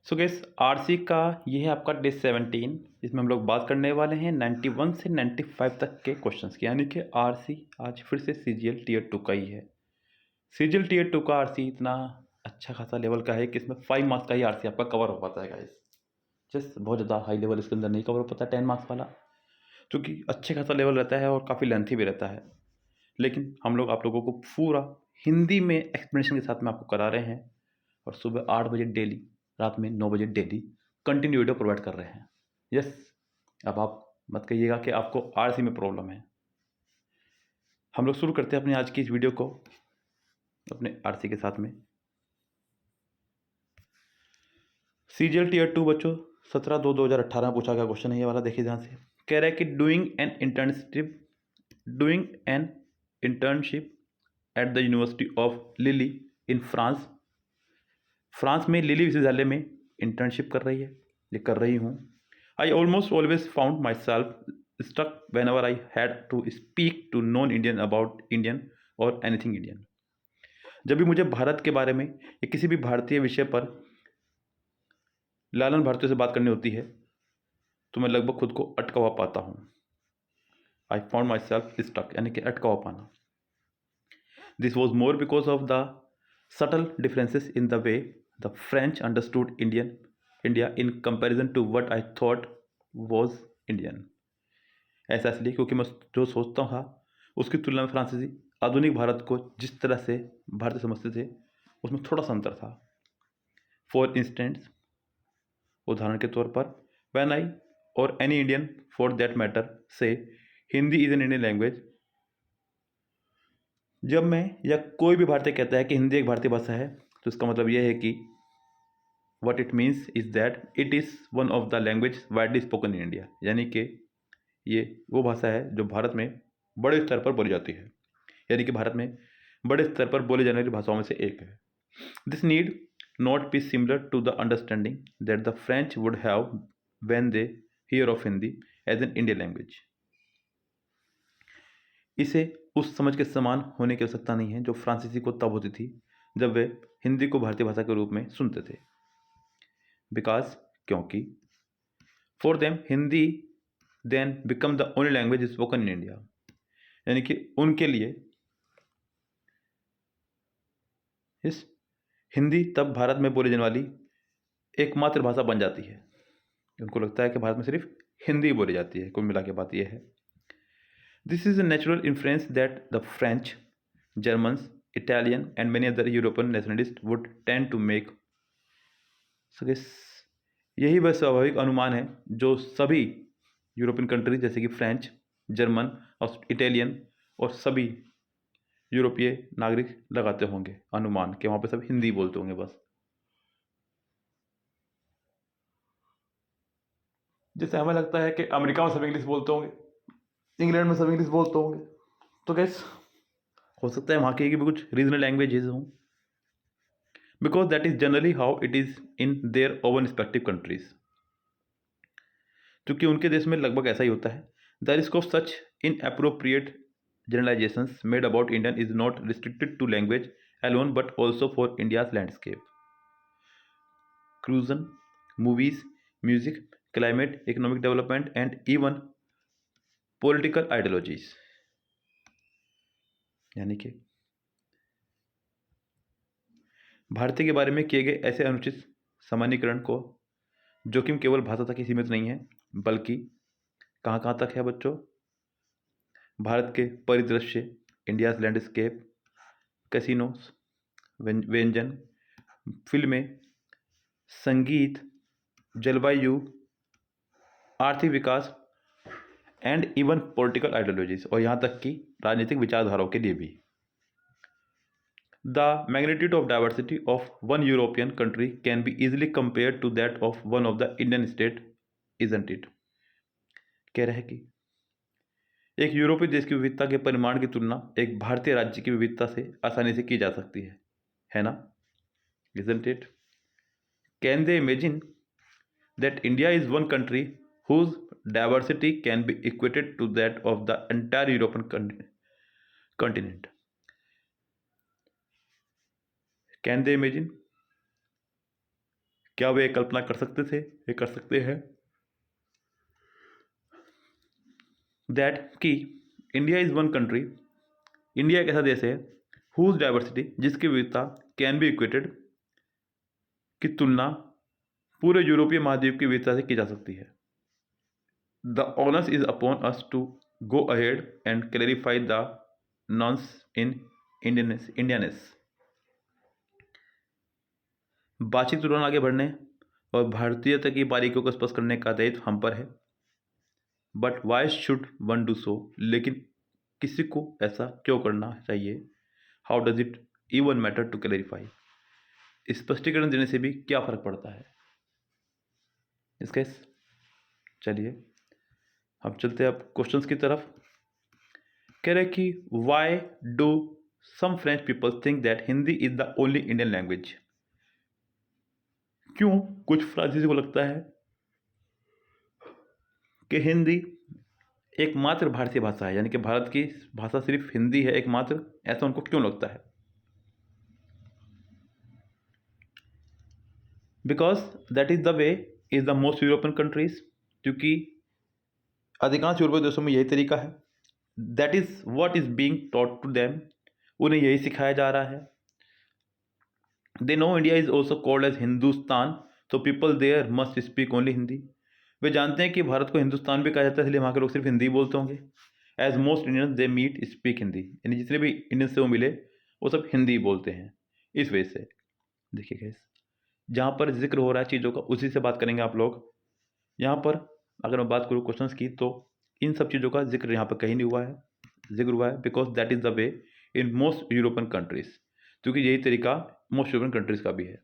सो gas RC का ये है आपका डे 17। इसमें हम लोग बात करने वाले हैं 91 से 95 तक के क्वेश्चंस की, यानी कि आरसी आज फिर से सीजीएल टीयर 2 का ही है। सीजीएल टीयर 2 का आरसी इतना अच्छा खासा लेवल का है कि इसमें 5 मार्क्स का ही आरसी आपका कवर हो पाता है गाइस। जस्ट बहुत ज़्यादा हाई लेवल इसके अंदर नहीं कवर हो पाता 10 मार्क्स वाला, क्योंकि अच्छे खासा लेवल रहता है और काफ़ी लेंथी भी रहता है। लेकिन हम लोग आप लोगों को पूरा हिंदी में एक्सप्लेनेशन के साथ में आपको करा रहे हैं, और सुबह 8 बजे डेली, रात में 9 बजे डेली कंटिन्यू वीडियो प्रोवाइड कर रहे हैं। यस, अब आप मत कहिएगा कि आपको आरसी में प्रॉब्लम है। हम लोग शुरू करते हैं अपनी आज की इस वीडियो को अपने आरसी के साथ में। सीजीएल टीयर 2 बच्चों 17/2/2018 पूछा गया क्वेश्चन है ये वाला, देखिए ध्यान से। कह रहा है कि doing an internship at the university of lily in France. France में लिली विश्वविद्यालय में इंटर्नशिप कर रही है, ये कर रही हूँ। I almost always found myself stuck whenever I had to speak to non Indian about Indian और एनीथिंग इंडियन। जब भी मुझे भारत के बारे में या किसी भी भारतीय विषय पर लालन भारतीयों से बात करनी होती है तो मैं लगभग खुद को अटका हुआ पाता हूँ। I found myself stuck यानी कि अटका हुआ पाना। This was more because of the subtle differences in the way the French understood India in comparison to what I thought was Indian। ऐसा इसलिए क्योंकि मैं जो सोचता था उसकी तुलना में फ्रांसीसी आधुनिक भारत को जिस तरह से भारतीय समझते थे उसमें थोड़ा सा अंतर था। फॉर इंस्टेंस, उदाहरण के तौर पर, when I or any Indian for that matter say Hindi is an Indian language. जब मैं या कोई भी भारतीय कहता है कि हिंदी एक भारतीय भाषा है तो इसका मतलब यह है कि what it means is that it is one of the language widely spoken in India, यानी कि ये वो भाषा है जो भारत में बड़े स्तर पर बोली जाती है, यानी कि भारत में बड़े स्तर पर बोली जाने वाली भाषाओं में से एक है। This need not be similar to the understanding that the French would have when they hear of Hindi as an Indian language. इसे उस समझ के समान होने की आवश्यकता नहीं है जो फ्रांसीसी को तब होती थी जब वे हिंदी को भारतीय भाषा के रूप में सुनते थे। बिकॉज, क्योंकि, for them Hindi then become the only language spoken in India, यानी कि उनके लिए इस हिंदी तब भारत में बोली जाने वाली एकमात्र भाषा बन जाती है। उनको लगता है कि भारत में सिर्फ हिंदी बोली जाती है। कुल मिला के बात यह है, this is a natural influence that the French, Germans, Italian and many other European nationalist would tend to make. यही वह स्वाभाविक अनुमान है जो सभी यूरोपियन कंट्रीज जैसे कि फ्रेंच, जर्मन और इटालियन और सभी यूरोपीय नागरिक लगाते होंगे, अनुमान कि वहाँ पे सब हिंदी बोलते होंगे बस। जैसे हमें लगता है कि अमेरिका में सब इंग्लिश बोलते होंगे, इंग्लैंड में सब इंग्लिश बोलते होंगे, तो कैसे हो सकता है वहाँ की भी कुछ रीजनल लैंग्वेजेज हों, because that is generally how it is in their own respective countries. क्योंकि उनके देश में लगभग ऐसा ही होता है। The risk of such inappropriate generalizations made about Indian is not restricted to language alone but also for India's landscape, cuisine, movies, music, climate, economic development and even political ideologies। यानी कि भारतीय के बारे में किए गए ऐसे अनुचित सामान्यीकरण को जोखिम केवल भाषा तक ही सीमित नहीं है, बल्कि कहाँ कहाँ तक है बच्चों? भारत के परिदृश्य, इंडियाज लैंडस्केप, कैसीनोस, व्यंजन, फिल्में, संगीत, जलवायु, आर्थिक विकास एंड इवन पॉलिटिकल आइडियोलॉजीज, और यहाँ तक कि राजनीतिक विचारधाराओं के लिए भी। The magnitude of diversity of one European country can be easily compare to that of one of the Indian state, isn't it. कह रहे हैं कि एक यूरोपीय देश की विविधता के परिमाण की तुलना एक भारतीय राज्य की विविधता से आसानी से की जा सकती है ना? Isn't it? Can they imagine that India is one country whose diversity can be equated to that of the entire European continent? Can they imagine? क्या वे कल्पना कर सकते थे, ये कर सकते हैं दैट कि India is one country, India एक ऐसा देश है हुज डाइवर्सिटी, जिसकी विविधता कैन बी इक्वेटेड, की तुलना पूरे यूरोपीय महाद्वीप की विविधता से की जा सकती है। The onus is upon us to go ahead and clarify the nuance in Indianness. बातचीत के दौरान आगे बढ़ने और भारतीयता की बारीकियों को स्पष्ट करने का दायित्व हम पर है। But why should one do so, लेकिन किसी को ऐसा क्यों करना चाहिए? How does it even matter to clarify, स्पष्टीकरण देने से भी क्या फर्क पड़ता है इसके। चलिए हम चलते हैं अब क्वेश्चंस की तरफ। कह रहे कि why do some French people think that Hindi is the only Indian language, क्यों कुछ फ्रांसीसी को लगता है कि हिंदी एकमात्र भारतीय भाषा है, यानी कि भारत की भाषा सिर्फ हिंदी है एकमात्र, ऐसा उनको क्यों लगता है? Because that is the way is the most European countries, क्योंकि अधिकांश यूरोपीय देशों में यही तरीका है। That is what is being taught to them, उन्हें यही सिखाया जा रहा है। They know India is also called as Hindustan, तो people there must speak only Hindi. वे जानते हैं कि भारत को हिंदुस्तान भी कहा जाता है, इसलिए वहाँ के लोग सिर्फ हिंदी बोलते होंगे। As most Indian they meet speak Hindi, यानी जितने भी इंडियन से वो मिले वो सब हिंदी बोलते हैं। इस वजह से देखिए गैस, जहाँ पर जिक्र हो रहा है चीज़ों का उसी से बात करेंगे आप लोग। यहाँ पर अगर मैं बात करूँ क्वेश्चंस की, तो इन सब चीज़ों का जिक्र यहाँ पर कहीं नहीं हुआ है। जिक्र हुआ है because that is the way in most European countries, क्योंकि यही तरीका मोस्ट यूरोपियन कंट्रीज का भी है।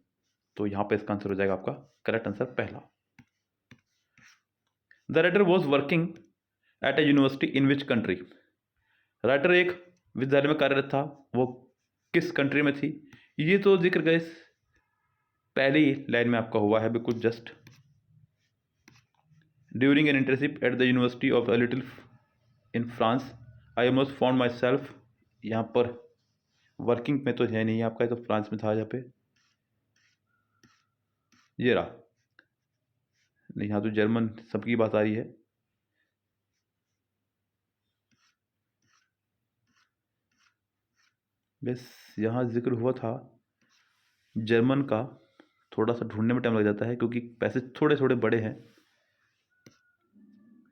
तो यहाँ पर इसका आंसर हो जाएगा आपका करेक्ट आंसर पहला। The writer was working at A university in which country, writer एक विद्यालय में कार्यरत था, वो किस कंट्री में थी? ये तो जिक्र गए पहली लाइन में आपका हुआ है बिल्कुल just. During an internship at the university of a little in France I almost found my self, यहाँ पर वर्किंग में तो है नहीं आपका, तो फ्रांस में था यहाँ पे, ये रहा नहीं, यहाँ तो जर्मन सबकी बात आ रही है। बस यहाँ जिक्र हुआ था जर्मन का, थोड़ा सा ढूंढने में टाइम लग जाता है क्योंकि पैसे थोड़े थोड़े बड़े हैं।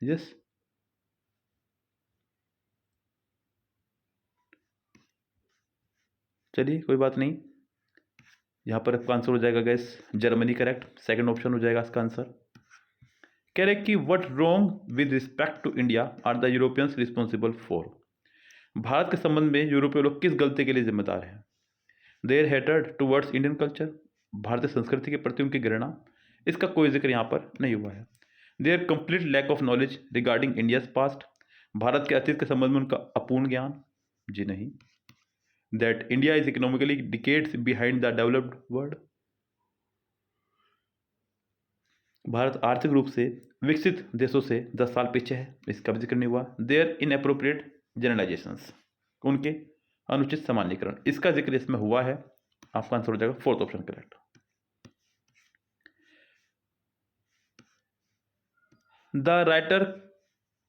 यस चलिए कोई बात नहीं, यहाँ पर आपका आंसर हो जाएगा gas Germany, correct, second option हो जाएगा इसका आंसर। कह रहे कि what wrong with respect to India are the Europeans responsible for, Bharat के संबंध में यूरोपीय लोग किस गलती के लिए जिम्मेदार हैं? Their hatred towards Indian culture, भारतीय संस्कृति के प्रति उनकी घृणा, इसका कोई जिक्र यहाँ पर नहीं हुआ है। Their complete lack of knowledge regarding India's past, Bharat के अतीत के संबंध में उनका अपूर्ण ज्ञान, जी नहीं। That India is economically decades behind the developed world, Bharat आर्थिक रूप से विकसित देशों से 10 साल पीछे है, इसका भी जिक्र नहीं हुआ। देयर इनएप्रोप्रिएट जनरलाइजेशंस, उनके अनुचित सामान्यीकरण, इसका जिक्र इसमें हुआ है। आपका आंसर हो जाएगा fourth option correct. The writer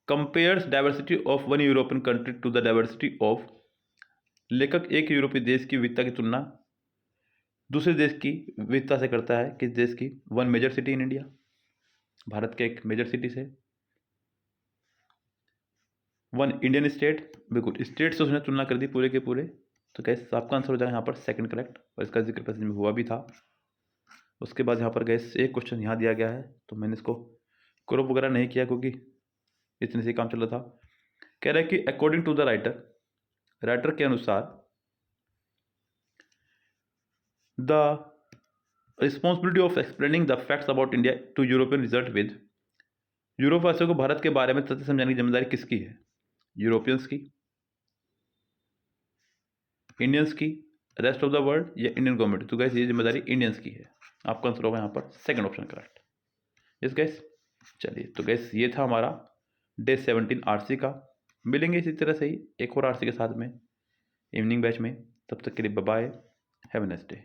compares diversity of one European country to the diversity of, लेखक एक यूरोपीय देश की विविधता की तुलना दूसरे देश की विविधता से करता है। किस देश की? One major city in India, Bharat के एक मेजर सिटी से। वन इंडियन स्टेट, बिल्कुल स्टेट से उसने तुलना कर दी पूरे के पूरे। तो गैस आपका आंसर हो जाएगा यहाँ पर सेकंड करेक्ट, और इसका जिक्र पैसेज में हुआ भी था। उसके बाद यहाँ पर गैस एक क्वेश्चन यहाँ दिया गया है, तो मैंने इसको क्रॉप वगैरह नहीं किया क्योंकि इतने से काम चल रहा था। कह रहा है कि according to the writer, writer के अनुसार the responsibility of explaining the facts about India to European result with, यूरोप वासियों को भारत के बारे में तथ्य समझाने की जिम्मेदारी किसकी है? यूरोपियंस की, इंडियंस की, रेस्ट ऑफ द वर्ल्ड, या इंडियन गवर्नमेंट? तो गैस ये जिम्मेदारी इंडियंस की है। आपका आंसर होगा यहाँ पर second option correct. Yes gas चलिए, तो गैस ये था हमारा डे 17 आरसी का। मिलेंगे इसी तरह से ही एक और आरसी के साथ में इवनिंग बैच में, तब तक के लिए bye bye, have a nice day.